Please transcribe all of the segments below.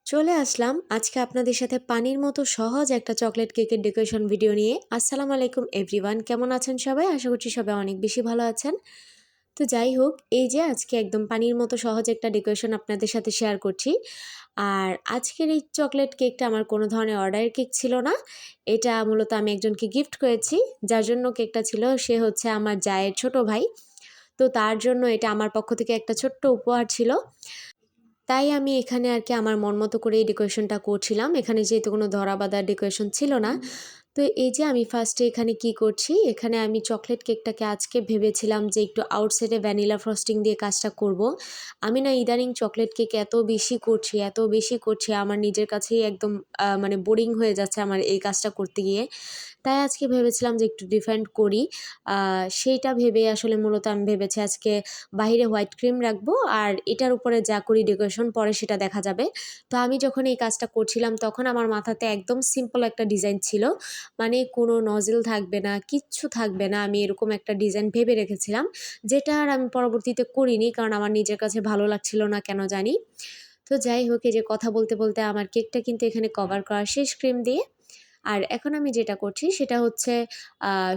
চলে আসলাম আজকে আপনাদের সাথে পানির মতো সহজ একটা চকলেট কেকের ডেকোরেশন ভিডিও নিয়ে। আসসালামু আলাইকুম এভরিওয়ান, কেমন আছেন সবাই? আশা করছি সবাই অনেক বেশি ভালো আছেন। তো যাই হোক, এই যে আজকে একদম পানির মতো সহজ একটা ডেকোরেশন আপনাদের সাথে শেয়ার করছি। আর আজকের এই চকলেট কেকটা আমার কোনো ধরনের অর্ডারের কেক ছিল না। এটা মূলত আমি একজনকে গিফট করেছি। যার জন্য কেকটা ছিল সে হচ্ছে আমার জায়ের ছোট ভাই। তো তার জন্য এটা আমার পক্ষ থেকে একটা ছোট্ট উপহার ছিল। তাই আমি এখানে আর কি আমার মন মতো করে এই ডেকোরেশনটা করছিলাম। এখানে যেহেতু কোনো ধরা বাঁধা ডেকোরেশন ছিল না। তো এই যে আমি ফার্স্টে এখানে কি করছি, এখানে আমি চকলেট কেকটাকে আজকে ভেবেছিলাম যে একটু আউটসাইডে ভ্যানিলা ফ্রস্টিং দিয়ে কাজটা করব। আমি না ইদানিং চকলেট কেক এত বেশি করছি আমার নিজের কাছেই একদম মানে বোরিং হয়ে যাচ্ছে আমার এই কাজটা করতে গিয়ে। তাই আজকে ভেবেছিলাম যে একটু ডিফারেন্ট করি। সেইটা ভেবে আসলে মূলত আমি ভেবেছি আজকে বাহিরে হোয়াইট ক্রিম রাখবো আর এটার উপরে যা করি ডেকোরেশন পরে সেটা দেখা যাবে। তো আমি যখন এই কাজটা করছিলাম তখন আমার মাথাতে একদম সিম্পল একটা ডিজাইন ছিল। মানে কোনো নজেল থাকবে না, কিচ্ছু থাকবে না। আমি এরকম একটা ডিজাইন ভেবে রেখেছিলাম, যেটা আর আমি পরবর্তীতে করিনি কারণ আমার নিজের কাছে ভালো লাগছিল না কেন জানি। তো যাই হোক, এই যে কথা বলতে বলতে আমার কেকটা কিন্তু এখানে কভার করা শেষ ক্রিম দিয়ে। আর এখন আমি যেটা করছি সেটা হচ্ছে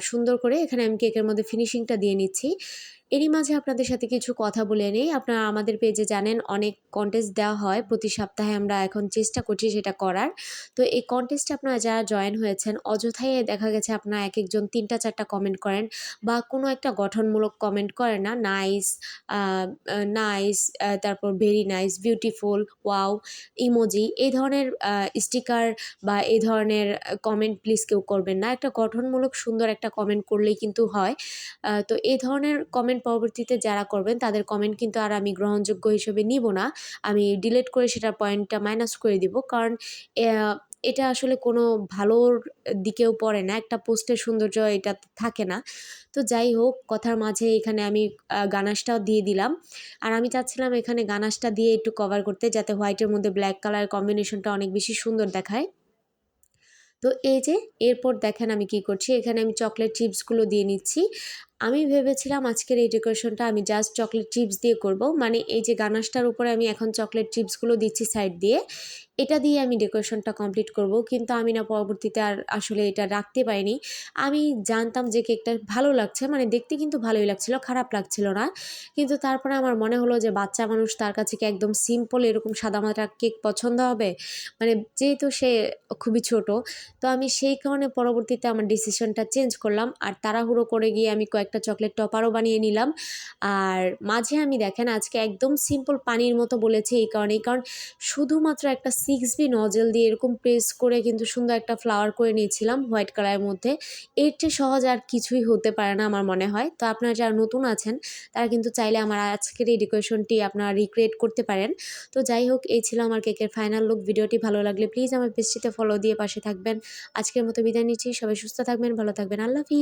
সুন্দর করে এখানে আমি কেকের মধ্যে ফিনিশিংটা দিয়ে নিচ্ছি। এরই মাঝে আপনাদের সাথে কিছু কথা বলে নেই। আপনারা আমাদের পেজে জানেন অনেক কনটেস্ট দেওয়া হয় প্রতি সপ্তাহে, আমরা এখন চেষ্টা করছি সেটা করার। তো এই কনটেস্টে আপনারা যারা জয়েন হয়েছেন অযথাই দেখা গেছে আপনারা একেকজন ৩টা ৪টা কমেন্ট করেন বা কোনো একটা গঠনমূলক কমেন্ট করেন না, নাইস, নাইস, তারপর very nice, beautiful, wow, emoji, এই ধরনের স্টিকার বা এই ধরনের কমেন্ট প্লিজ কেউ করবেন না। একটা গঠনমূলক সুন্দর একটা কমেন্ট করলেই কিন্তু হয়। তো এই ধরনের কমেন্ট পরবর্তীতে যারা করবেন তাদের কমেন্ট কিন্তু আর আমি গ্রহণযোগ্য হিসেবে নিব না। আমি ডিলিট করে সেটার পয়েন্টটা মাইনাস করে দিব। কারণ এটা আসলে কোনো ভালোর দিকেও পড়ে না। একটা পোস্টের সৌন্দর্য এটাতে থাকে না। তো যাই হোক, কথার মাঝে এখানে আমি গানাশটাও দিয়ে দিলাম। আর আমি চাচ্ছিলাম এখানে গানাশটা দিয়ে একটু কভার করতে, যাতে হোয়াইটের মধ্যে ব্ল্যাক কালার কম্বিনেশনটা অনেক বেশি সুন্দর দেখায়। তো এই যে এরপর দেখেন আমি কি করছি, এখানে আমি চকলেট চিপসগুলো দিয়ে নিচ্ছি। আমি ভেবেছিলাম আজকের এই ডেকোরেশনটা আমি জাস্ট চকলেট চিপস দিয়ে করব, মানে এই যে গানাশটার উপরে আমি এখন চকলেট চিপসগুলো দিচ্ছি সাইড দিয়ে, এটা দিয়ে আমি ডেকোরেশনটা কমপ্লিট করব। কিন্তু আমি না পরবর্তীতে আর আসলে এটা রাখতে পারিনি। আমি জানতাম যে কেকটা ভালো লাগছে, মানে দেখতে কিন্তু ভালোই লাগছিল, খারাপ লাগছিল না। কিন্তু তারপরে আমার মনে হলো যে বাচ্চা মানুষ, তার কাছে কি একদম সিম্পল এরকম সাদামাটা কেক পছন্দ হবে? মানে যেহেতু সে খুবই ছোট, তো আমি সেই কারণে পরবর্তীতে আমার ডিসিশনটা চেঞ্জ করলাম আর তাড়াহুড়ো করে গিয়ে আমি কয়েকটা চকলেট টপারও বানিয়ে নিলাম। আর মাঝে আমি দেখেন আজকে একদম সিম্পল পানির মতো বলেছি এই কারণেই, কারণ শুধুমাত্র একটা 6B নজেল দিয়ে এরকম প্রেস করে কিন্তু সুন্দর একটা ফ্লাওয়ার করে নিয়েছিলাম হোয়াইট কালারের মধ্যে। এর চেয়ে সহজ আর কিছুই হতে পারে না আমার মনে হয়। তো আপনারা যারা নতুন আছেন তারা কিন্তু চাইলে আমার আজকের এই ডেকোরেশনটি আপনারা রিক্রিয়েট করতে পারেন। তো যাই হোক, এই ছিল আমার কেকের ফাইনাল লুক। ভিডিওটি ভালো লাগলে প্লিজ আমার পেজটিতে ফলো দিয়ে পাশে থাকবেন। আজকের মতো বিদায় নিচ্ছি। সবাই সুস্থ থাকবেন, ভালো থাকবেন। আল্লাহ হাফিজ।